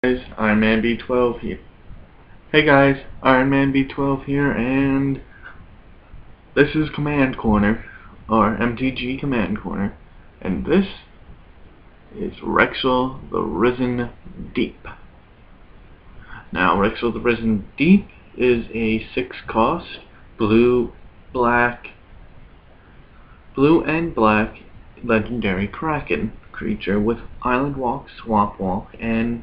Guys, Iron Man B12 here. Hey guys, Iron Man B12 here, and this is Command Corner, or MTG Command Corner, and this is Wrexail the Risen Deep. Now, Wrexail the Risen Deep is a 6-cost blue and black legendary Kraken creature with Island Walk, Swamp Walk, and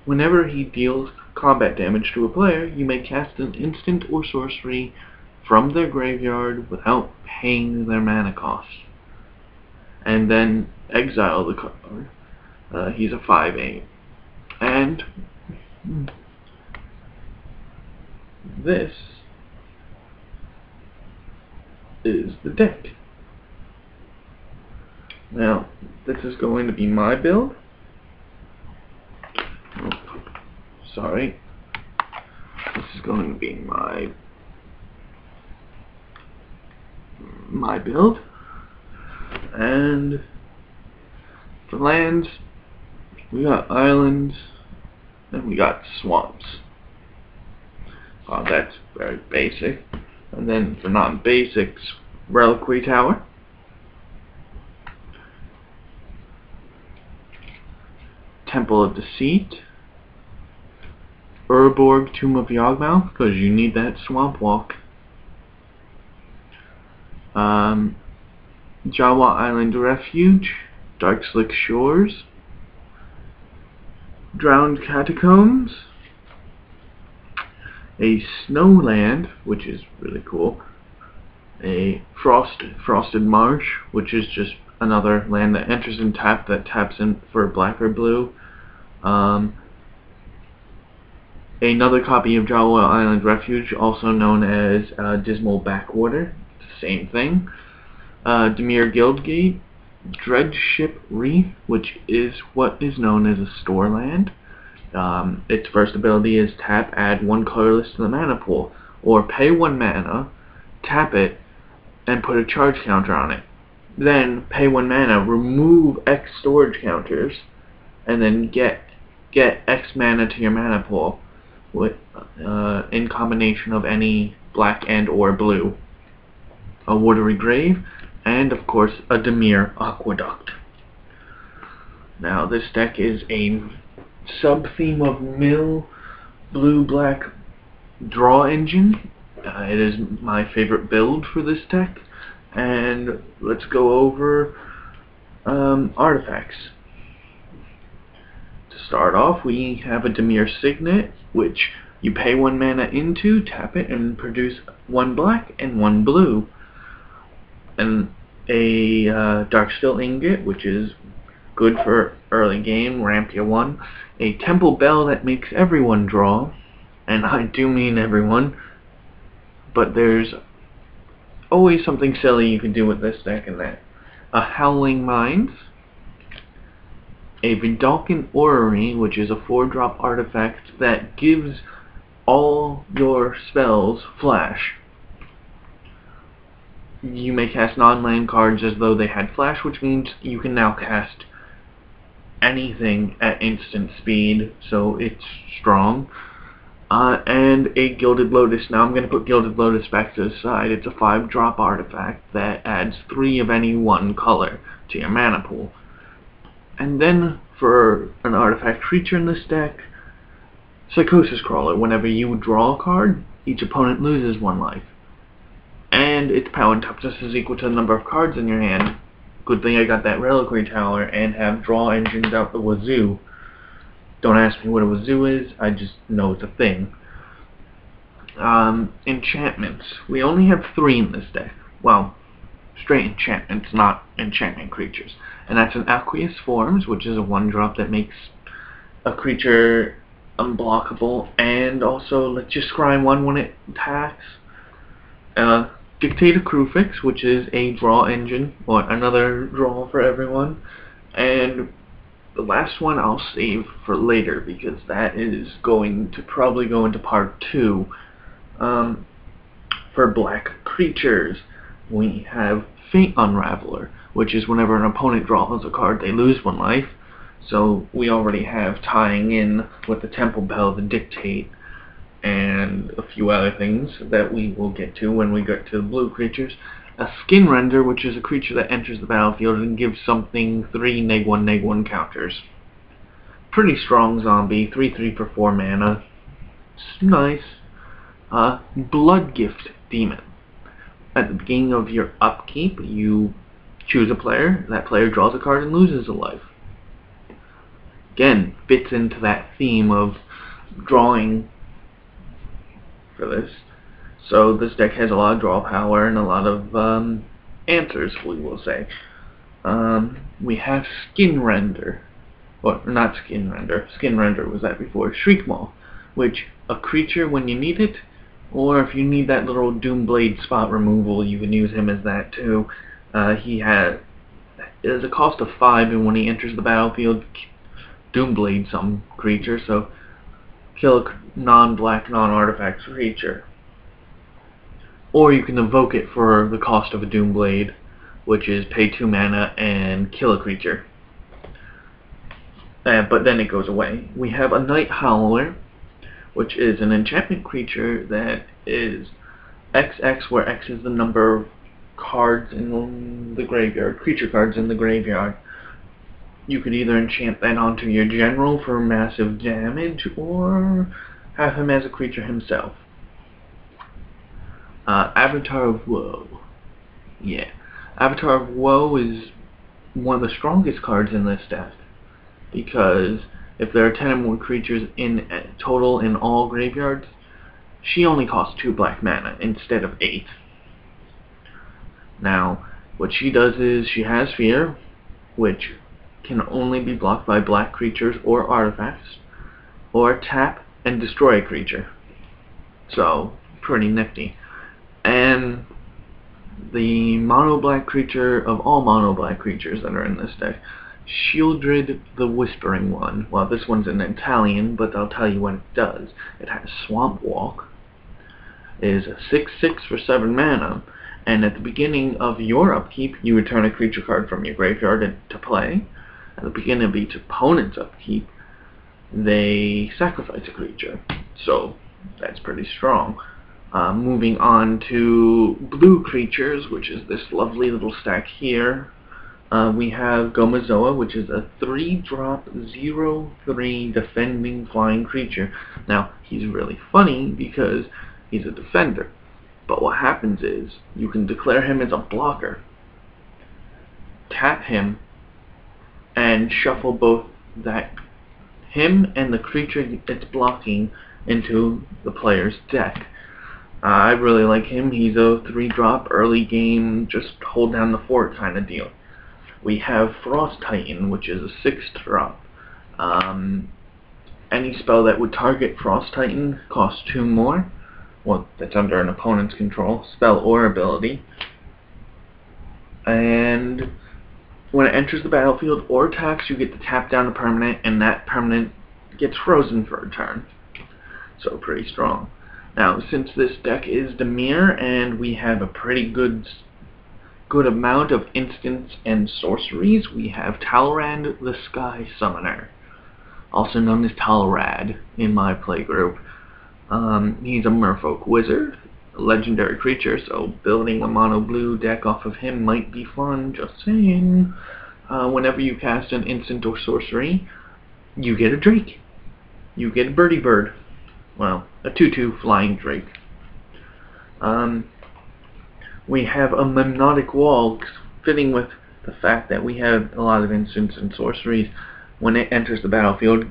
whenever he deals combat damage to a player, you may cast an instant or sorcery from their graveyard without paying their mana cost, and then exile the card. He's a 5/8, and this is the deck. Now, this is going to be my build. Sorry. This is going to be my build. And for lands, we got islands and we got swamps. That's very basic. And then for non-basics, Reliquary Tower, Temple of Deceit, Urborg, Tomb of Yawgmoth, because you need that Swamp Walk, Jawa Island Refuge, Darkslick Shores, Drowned Catacombs, a Snowland, which is really cool, a Frosted Marsh, which is just another land that enters in tap that taps in for black or blue, another copy of Jawa Island Refuge, also known as Dismal Backwater, same thing, Dimir Guildgate, Dreadship Reef, which is what is known as a store land. Its first ability is tap, add 1 colorless to the mana pool, or pay 1 mana, tap it, and put a charge counter on it. Then pay 1 mana, remove X storage counters, and then get X mana to your mana pool with in combination of any black and or blue, a Watery Grave, and of course a Dimir Aqueduct. Now this deck is a sub-theme of mill blue-black draw engine. It is my favorite build for this deck, and let's go over artifacts. To start off, we have a Dimir Signet, which you pay 1 mana into, tap it, and produce 1 black and 1 blue. And a Darksteel Ingot, which is good for early game, ramp you 1. A Temple Bell that makes everyone draw, and I do mean everyone, but there's always something silly you can do with this deck and that. A Howling Mines, a Vidalcan Orrery, which is a 4-drop artifact that gives all your spells flash. You may cast non-land cards as though they had flash, which means you can now cast anything at instant speed, so it's strong. And a Gilded Lotus. Now I'm going to put Gilded Lotus back to the side. It's a 5-drop artifact that adds 3 of any 1 color to your mana pool. And then for an artifact creature in this deck, Psychosis Crawler. Whenever you draw a card, each opponent loses 1 life. And its power and toughness is equal to the number of cards in your hand. Good thing I got that Reliquary Tower and have draw engines out the wazoo. Don't ask me what a wazoo is, I just know it's a thing. Enchantments. We only have 3 in this deck. Well, straight enchantments, not enchantment creatures. And that's an Aqueous Forms, which is a 1-drop that makes a creature unblockable, and also lets you scry 1 when it attacks. Dictator Crufix, which is a draw engine, or another draw for everyone. And the last one I'll save for later, because that is going to probably go into part 2. For black creatures, we have Fate Unraveler, which is whenever an opponent draws a card, they lose 1 life. So we already have tying in with the Temple Bell, the Dictate, and a few other things that we will get to when we get to the blue creatures. A Skin Render, which is a creature that enters the battlefield and gives something 3 -1/-1 counters. Pretty strong zombie, 3/3 for 4 mana. It's nice. Blood Gift Demon. At the beginning of your upkeep, you choose a player. That player draws a card and loses a life. Again, fits into that theme of drawing for this. So this deck has a lot of draw power and a lot of answers, we will say. We have Skin Render. Or not Skin Render. Skin Render was that before. Shriek Maw, which a creature when you need it, or if you need that little Doomblade spot removal, you can use him as that too. He has a cost of 5, and when he enters the battlefield, Doomblade some creature, so kill a non-black, non-artifact creature. Or you can evoke it for the cost of a Doomblade, which is pay 2 mana and kill a creature. But then it goes away. We have a Night Howler, which is an enchantment creature that is XX, where X is the number of cards in the graveyard, creature cards in the graveyard. You could either enchant that onto your general for massive damage, or have him as a creature himself. Avatar of Woe. Yeah. Avatar of Woe is one of the strongest cards in this deck, because if there are 10 or more creatures in total in all graveyards, she only costs 2 black mana instead of 8. Now, what she does is she has Fear, which can only be blocked by black creatures or artifacts, or tap and destroy a creature. So, pretty nifty. And the mono-black creature of all mono-black creatures that are in this deck, Shieldred the Whispering One. Well, this one's in Italian, but I'll tell you what it does. It has Swamp Walk. It is a 6/6 for 7 mana, and at the beginning of your upkeep, you return a creature card from your graveyard to play. At the beginning of each opponent's upkeep, they sacrifice a creature. So, that's pretty strong. Moving on to blue creatures, which is this lovely little stack here. We have Gomazoa, which is a 3-drop 0/3 defending flying creature. Now, he's really funny because he's a defender. But what happens is, you can declare him as a blocker, tap him, and shuffle both him and the creature it's blocking into the player's deck. I really like him. He's a 3-drop early game, just hold down the fort kind of deal. We have Frost Titan, which is a 6-drop. Any spell that would target Frost Titan costs 2 more. Well, that's under an opponent's control, spell or ability. And when it enters the battlefield or attacks, you get to tap down a permanent, and that permanent gets frozen for a turn. So pretty strong. Now, since this deck is Dimir, and we have a pretty good amount of instants and sorceries, we have Talrand the Sky Summoner, also known as Talrad in my playgroup. He's a Merfolk Wizard, a legendary creature, so building a mono blue deck off of him might be fun, just saying. Whenever you cast an instant or sorcery, you get a Drake. You get a birdie bird. Well, a 2/2 flying Drake. We have a Memnotic Wall, fitting with the fact that we have a lot of instants and sorceries. When it enters the battlefield,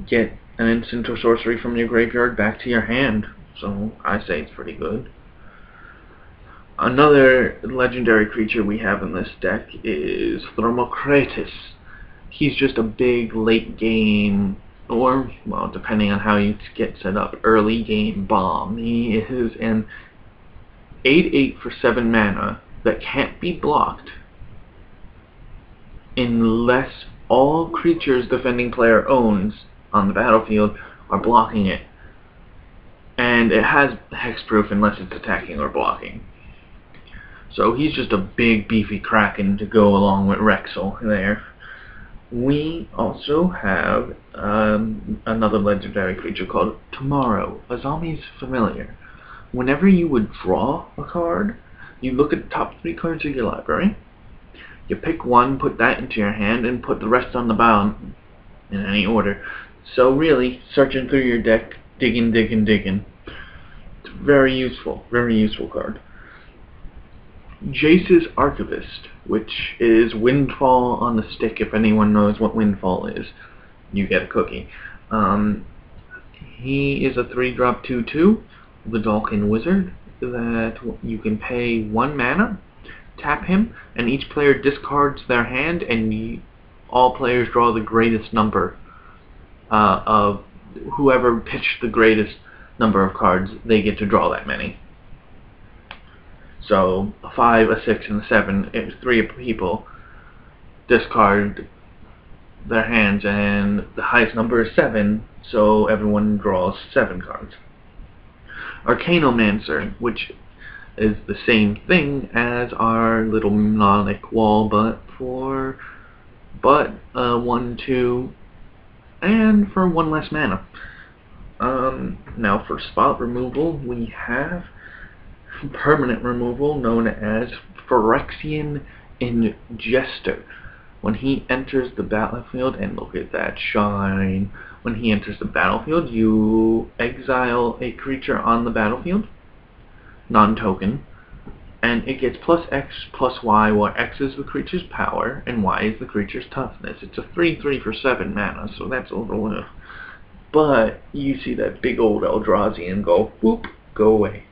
get an instant or sorcery from your graveyard back to your hand. So I say it's pretty good. Another legendary creature we have in this deck is Thermocrates. He's just a big late game, or, well, depending on how you get set up, early game bomb. He is an 8/8 for 7 mana that can't be blocked unless all creatures defending player owns on the battlefield are blocking it. And it has hexproof unless it's attacking or blocking. So he's just a big beefy kraken to go along with wrexail there. We also have another legendary creature called Tomorrow, a zombie's familiar. Whenever you would draw a card, you look at the top 3 cards of your library, you pick one, put that into your hand, and put the rest on the bottom in any order. So really, searching through your deck, digging. It's very useful card. Jace's Archivist, which is Windfall on the stick. If anyone knows what Windfall is, you get a cookie. He is a 3-drop 2/2, the Dalkin Wizard, that you can pay 1 mana, tap him, and each player discards their hand, and all players draw the greatest number of whoever pitched the greatest number of cards. They get to draw that many. So a 5, a 6, and a 7, if 3 people discard their hands, and the highest number is 7, so everyone draws 7 cards. Arcanomancer, which is the same thing as our little mnemonic wall, but 1/2, and for 1 less mana. Now for spot removal, we have permanent removal known as Phyrexian Ingester. When he enters the battlefield, and look at that shine, when he enters the battlefield, you exile a creature on the battlefield, non-token, and it gets +X+Y, where X is the creature's power and Y is the creature's toughness. It's a 3/3 for 7 mana, so that's a little but you see that big old Eldrazi and go, whoop, go away.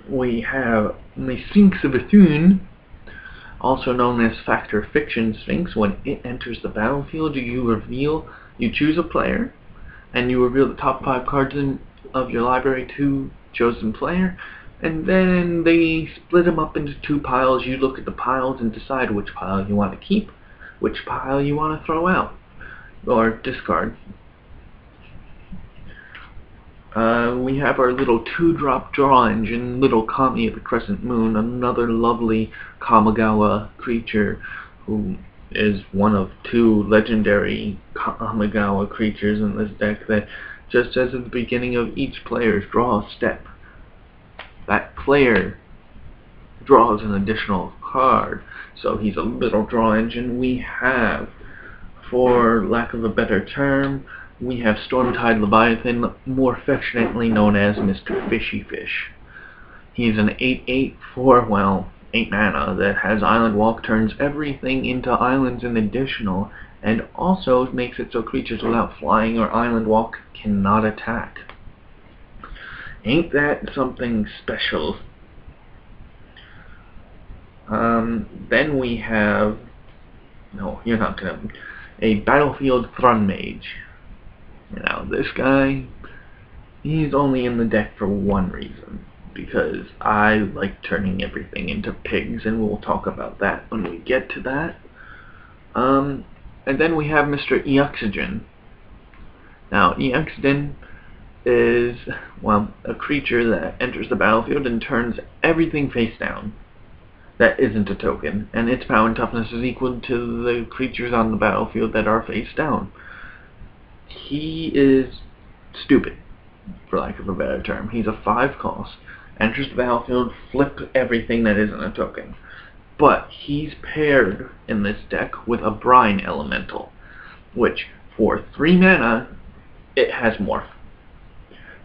We have the Sphinx of Athun, also known as Factor Fiction Sphinx. When it enters the battlefield, you choose a player, and you reveal the top 5 cards of your library to chosen player, and then they split them up into 2 piles. You look at the piles and decide which pile you want to keep, which pile you want to throw out or discard. We have our little 2-drop draw engine, Little Kami of the Crescent Moon, another lovely Kamigawa creature who is one of 2 legendary Kamigawa creatures in this deck that just as at the beginning of each player's draw step, that player draws an additional card. So he's a little draw engine. We have, for lack of a better term, we have Stormtide Leviathan, more affectionately known as Mr. Fishy Fish. He's an 8/8 for, 8 mana that has Island Walk, turns everything into islands and additional, and also makes it so creatures without flying or Island Walk cannot attack. Ain't that something special? Then we have, no, you're not gonna, a Battlefield Thrun Mage. Now this guy, he's only in the deck for one reason, because I like turning everything into pigs, and we'll talk about that when we get to that. And then we have Mr. Excedrin. Now Excedrin is, a creature that enters the battlefield and turns everything face down that isn't a token, and its power and toughness is equal to the creatures on the battlefield that are face down. He is stupid, for lack of a better term. He's a 5 cost, enters the battlefield, flip everything that isn't a token. But he's paired in this deck with a Brine Elemental, which for 3 mana, it has Morph.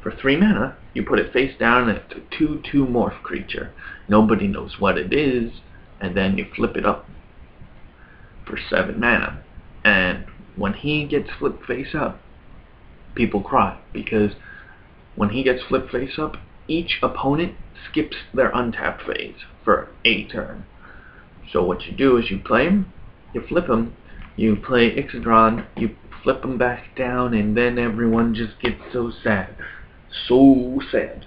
For 3 mana, you put it face down and it's a 2/2 Morph creature. Nobody knows what it is, and then you flip it up for 7 mana. And when he gets flipped face up, people cry, because when he gets flipped face up, each opponent skips their untapped phase for a turn. So what you do is you play him, you flip him, you play Excedrin, you flip him back down, and then everyone just gets so sad. So sad.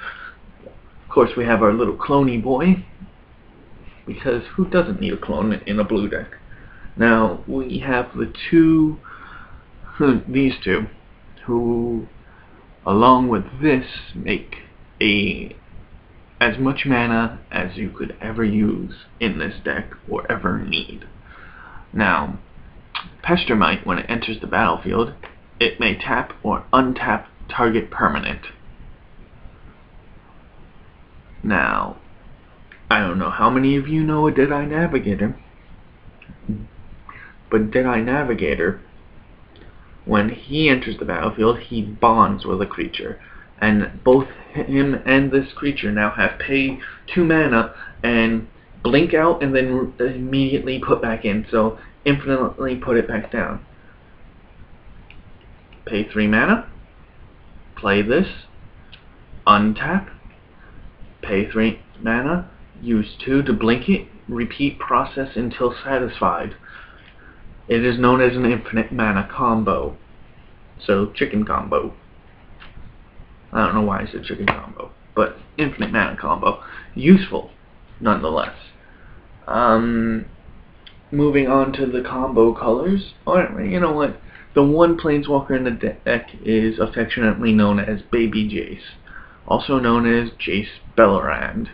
Of course, we have our little cloney boy, because who doesn't need a clone in a blue deck? Now, we have these two, who, along with this, make as much mana as you could ever use in this deck or ever need. Now, Pester might, when it enters the battlefield, it may tap or untap target permanent. Now, I don't know how many of you know a Deadeye Navigator, but Deadeye Navigator, when he enters the battlefield, he bonds with a creature, and both him and this creature now have pay 2 mana and blink out and then immediately put back in, so infinitely put it back down. Pay 3 mana, play this, untap, pay 3 mana, use 2 to blink it, repeat process until satisfied. It is known as an infinite mana combo. So, chicken combo. I don't know why I said chicken combo, but infinite mana combo. Useful, nonetheless. Moving on to the combo colors. Or, you know what? The one planeswalker in the deck is affectionately known as Baby Jace, also known as Jace Bellerand.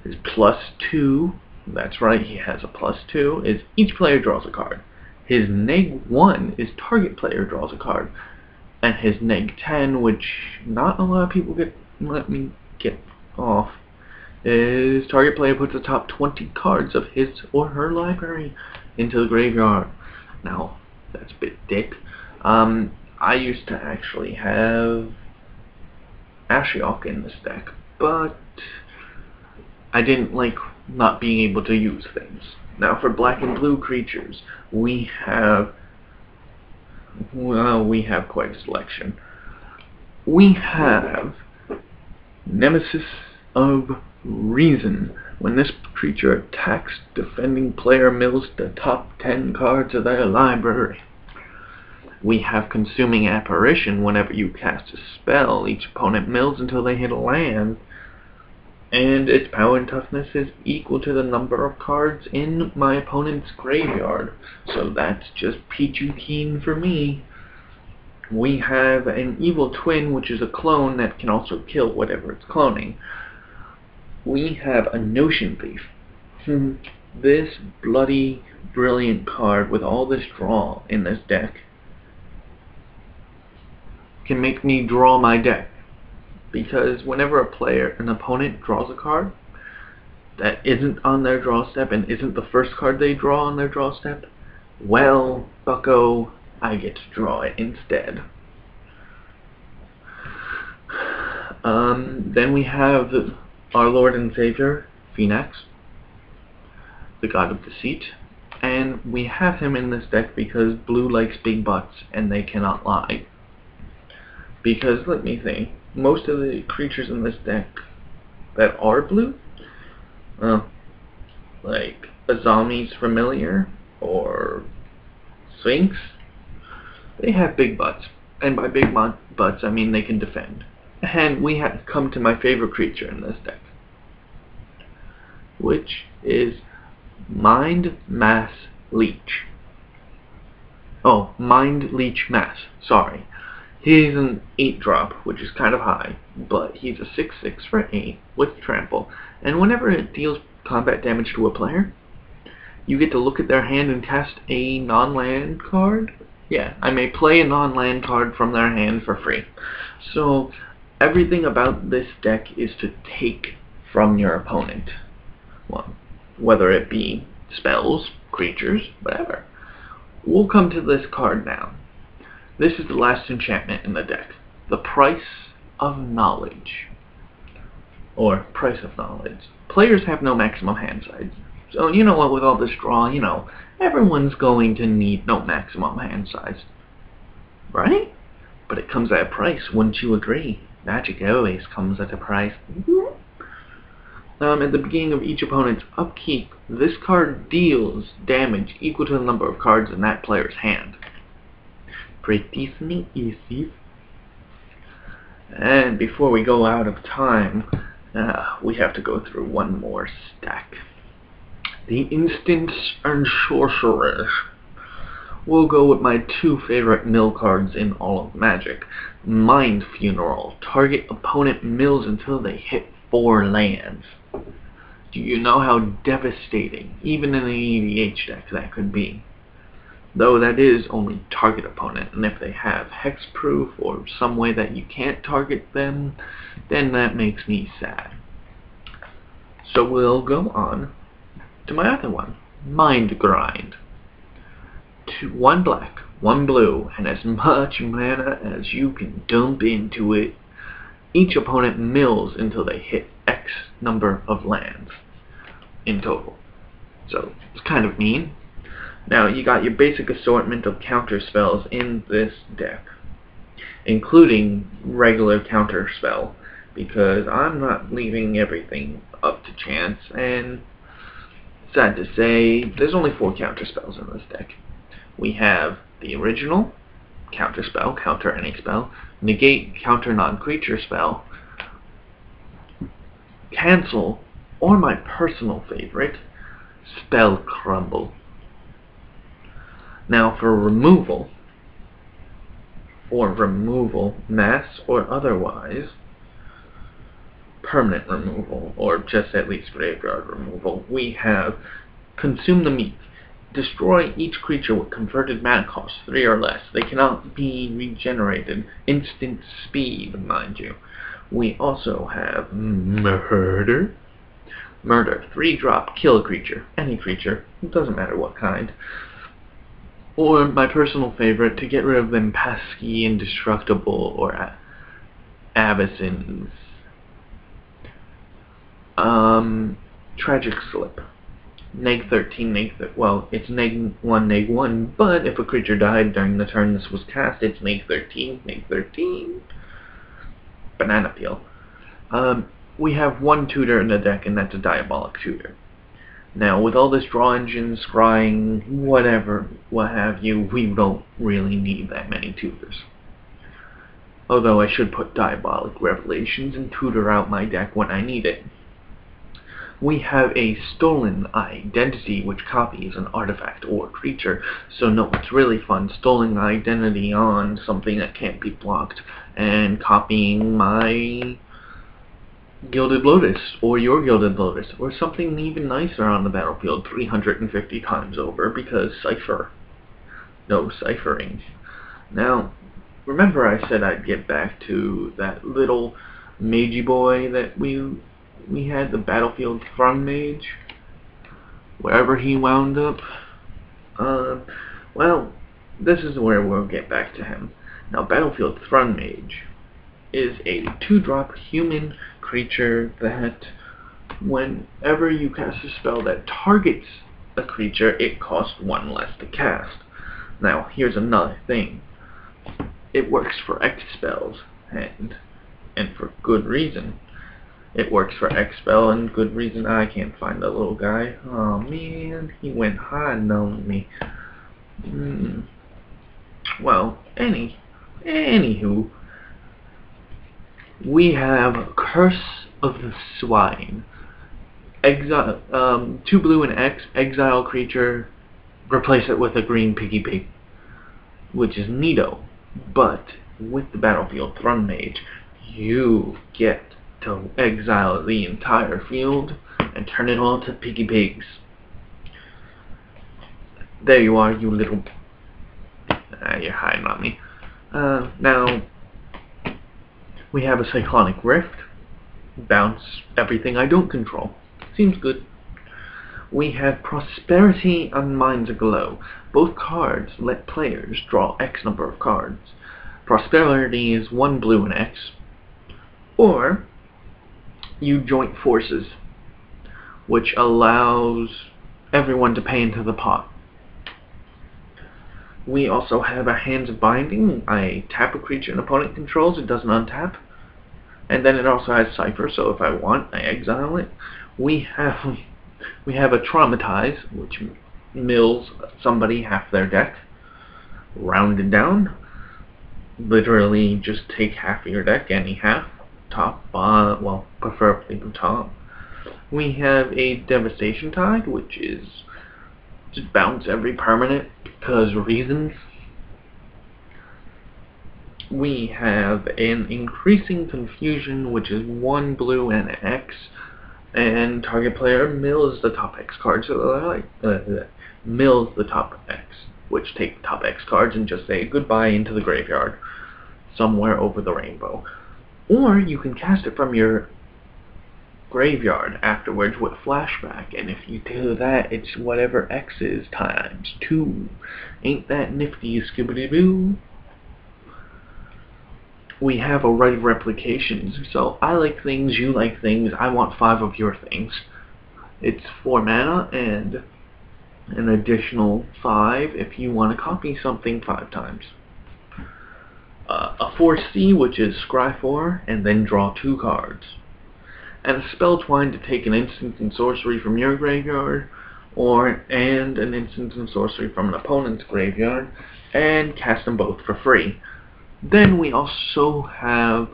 His +2, that's right, he has a +2, is each player draws a card. His -1 is target player draws a card. And his -10, which not a lot of people let me get off, is target player puts the top 20 cards of his or her library into the graveyard. Now, that's a bit dick. I used to actually have Ashiok in this deck, but I didn't like not being able to use things. Now, for black and blue creatures, we have quite a selection. We have Nemesis of Reason. When this creature attacks, defending player mills the top 10 cards of their library. We have Consuming Apparition. Whenever you cast a spell, each opponent mills until they hit a land, and its power and toughness is equal to the number of cards in my opponent's graveyard. So that's just peachy keen for me. We have an Evil Twin, which is a clone that can also kill whatever it's cloning. We have a Notion Thief. This bloody brilliant card with all this draw in this deck can make me draw my deck. Because whenever an opponent draws a card that isn't on their draw step and isn't the first card they draw on their draw step, well, bucko, I get to draw it instead. Then we have our Lord and Savior, Phoenix, the God of Deceit, and we have him in this deck because blue likes big butts and they cannot lie. Because, let me think, most of the creatures in this deck that are blue, like Azami's Familiar or Sphinx, they have big butts. And by big butts, I mean they can defend. And we have come to my favorite creature in this deck, which is Mind Mass Leech. Oh, Mind Leech Mass, sorry. He's an 8-drop, which is kind of high, but he's a 6/6 for 8 with trample, and whenever it deals combat damage to a player, you get to look at their hand and cast a non-land card. Yeah, I may play a non-land card from their hand for free. So, everything about this deck is to take from your opponent. Well, whether it be spells, creatures, whatever. We'll come to this card now. This is the last enchantment in the deck. The Price of Knowledge. Or Price of Knowledge. Players have no maximum hand size. So, you know what, with all this draw, you know, everyone's going to need no maximum hand size. Right? But it comes at a price, wouldn't you agree? Magic always comes at a price. At the beginning of each opponent's upkeep, this card deals damage equal to the number of cards in that player's hand. Pretty easy. And before we go out of time, we have to go through one more stack. The Instants and Sorcerers. We'll go with my 2 favorite mill cards in all of Magic. Mind Funeral. Target opponent mills until they hit 4 lands. Do you know how devastating, even in an EDH deck, that could be? though that is only target opponent, and if they have hexproof or some way that you can't target them, then that makes me sad. So we'll go on to my other one, Mind Grind. 1 black, 1 blue, and as much mana as you can dump into it. Each opponent mills until they hit X number of lands in total. So it's kind of mean. Now you got your basic assortment of counter spells in this deck, including regular counter spell, because I'm not leaving everything up to chance, and sad to say, there's only 4 counter spells in this deck. We have the original counter spell, counter any spell, negate counter non-creature spell, cancel, or my personal favorite, spell crumble. Now for removal, mass or otherwise, permanent removal, or just at least graveyard removal, we have Consume the Meek. Destroy each creature with converted mana cost 3 or less. They cannot be regenerated. Instant speed, mind you. We also have Murder. 3-drop, kill a creature. Any creature. It doesn't matter what kind. Or my personal favorite, to get rid of them pesky, indestructible, or Avacyn's. Tragic Slip. Neg 13, well, it's neg 1, but if a creature died during the turn this was cast, it's neg 13. Banana Peel. We have 1 tutor in the deck, and that's a Diabolic Tutor. Now, with all this draw engine, scrying, whatever, what have you, we don't really need that many tutors. Although I should put Diabolic Revelations and tutor out my deck when I need it. We have a Stolen Identity, which copies an artifact or creature. So no, it's really fun. Stolen Identity on something that can't be blocked, and copying my Gilded Lotus, or your Gilded Lotus, or something even nicer on the battlefield 350 times over, because Cipher. No ciphering. Now, remember I said I'd get back to that little magey boy that we had, the Battlefield Thrun Mage, wherever he wound up. Well, this is where we'll get back to him. Now, Battlefield Thrun Mage is a 2-drop human creature that, whenever you cast a spell that targets a creature, it costs 1 less to cast. Now, here's another thing. It works for X spells, and for good reason. It works for X spell, and good reason. I can't find the little guy. Oh man, he went hiding on me. Well, anywho, we have Curse of the Swine. Exile, 2 blue and X, exile creature, replace it with a green piggy pig, which is neato. But with the Battlefield Thrun Mage, you get to exile the entire field and turn it all to piggy pigs. There you are, you little... you're hiding on me. Now, we have a Cyclonic Rift. Bounce everything I don't control. Seems good. We have Prosperity and Minds Aglow. Both cards let players draw X number of cards. Prosperity is 1 blue and X. Or you join forces, which allows everyone to pay into the pot. We also have a Hands of Binding. I tap a creature an opponent controls, it doesn't untap. And then it also has Cipher, so if I want, I exile it. We have a Traumatize, which mills somebody half their deck. Rounded down. Literally just take half of your deck, any half. Top, well, preferably the top. We have a Devastation Tide, which is just bounce every permanent because reasons. We have an Increasing Confusion, which is 1 blue and an X, and target player mills the top X card, so mills the top X. which take top X cards and just say goodbye into the graveyard somewhere over the rainbow. Or you can cast it from your graveyard afterwards with flashback, and if you do that, it's whatever X is times 2. Ain't that nifty, skibbity-boo? We have a rite of replications, so I like things, you like things, I want 5 of your things. It's 4 mana and an additional 5 if you want to copy something 5 times. A 4C, which is scry 4, and then draw 2 cards. And a spell twine to take an instant and sorcery from your graveyard, and an instant and sorcery from an opponent's graveyard, and cast them both for free. Then we also have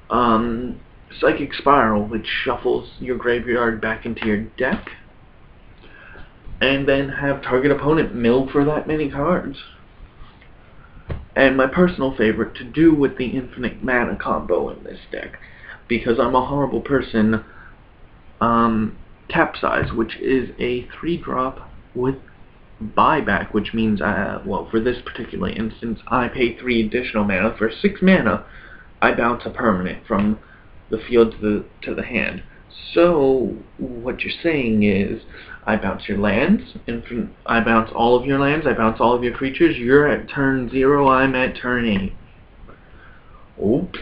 Psychic Spiral, which shuffles your graveyard back into your deck, and then have target opponent mill for that many cards. And my personal favorite to do with the infinite mana combo in this deck, because I'm a horrible person, Capsize, which is a 3-drop with buyback, which means, well, for this particular instance, I pay 3 additional mana. For 6 mana, I bounce a permanent from the field to the hand. So, what you're saying is, I bounce your lands, I bounce all of your lands, I bounce all of your creatures, you're at turn 0, I'm at turn 8. Oops.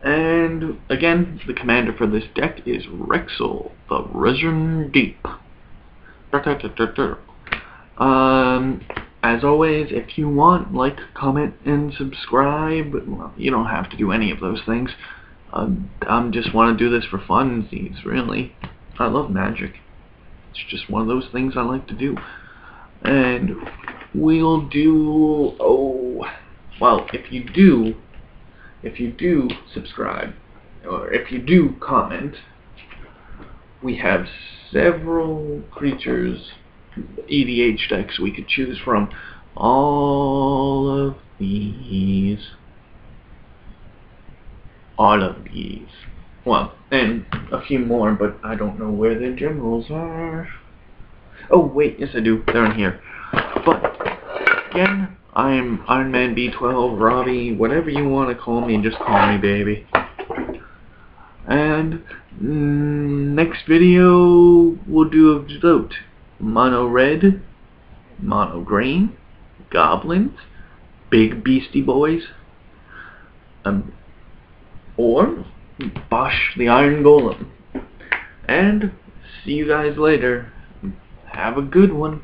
And, again, the commander for this deck is Wrexail, the Risen Deep. As always, if you want, like, comment, and subscribe. Well, you don't have to do any of those things. I just want to do this for funsies, really. I love Magic. It's just one of those things I like to do. And we'll do, well, if you do subscribe, or if you do comment, we have several creatures, EDH decks we could choose from. All of these. Well, and a few more, but I don't know where the generals are. Oh, wait, yes I do. They're in here. But, again, I'm Iron Man B12, Robbie, whatever you want to call me, just call me, baby. And next video, we'll do a vote. Mono red, mono green, goblins, big beastie boys, or Bosch the Iron Golem. And see you guys later. Have a good one.